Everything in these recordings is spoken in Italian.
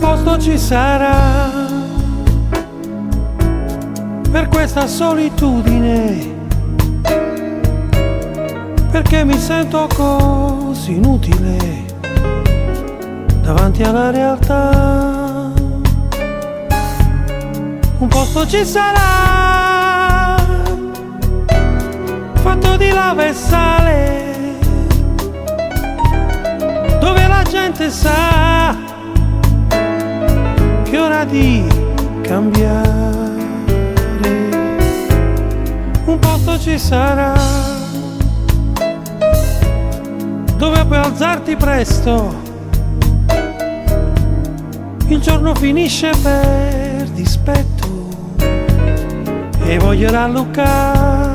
posto ci sarà per questa solitudine, perché mi sento così inutile davanti alla realtà. Un posto ci sarà fatto di lava e sale, dove la gente sa che è ora di cambiare. Un posto ci sarà dove puoi alzarti presto, il giorno finisce per dispetto e voglio rallucare.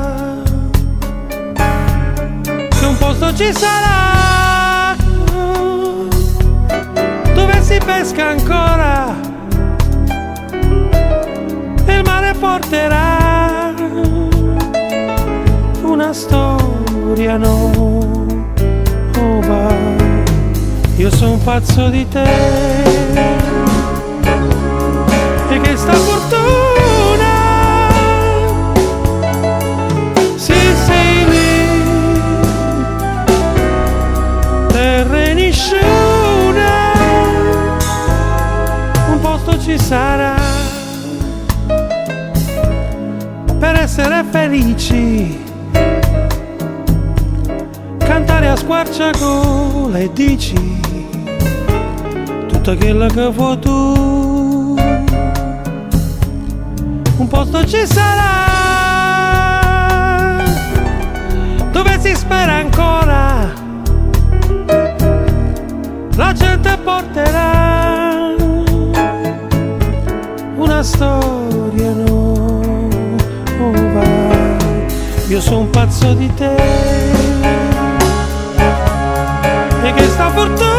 Che un posto ci sarà dove si pesca ancora e il mare porterà una storia nuova. Io sono un pazzo di te e che sta fortuna, sì sei lì, terra nisciuna, un posto ci sarà per essere felici, cantare a squarciagola e dici tutto quello che vuoi tu. Un posto ci sarà dove si spera ancora, la gente porterà una storia nuova. Io sono un pazzo di te e che sta fortuna,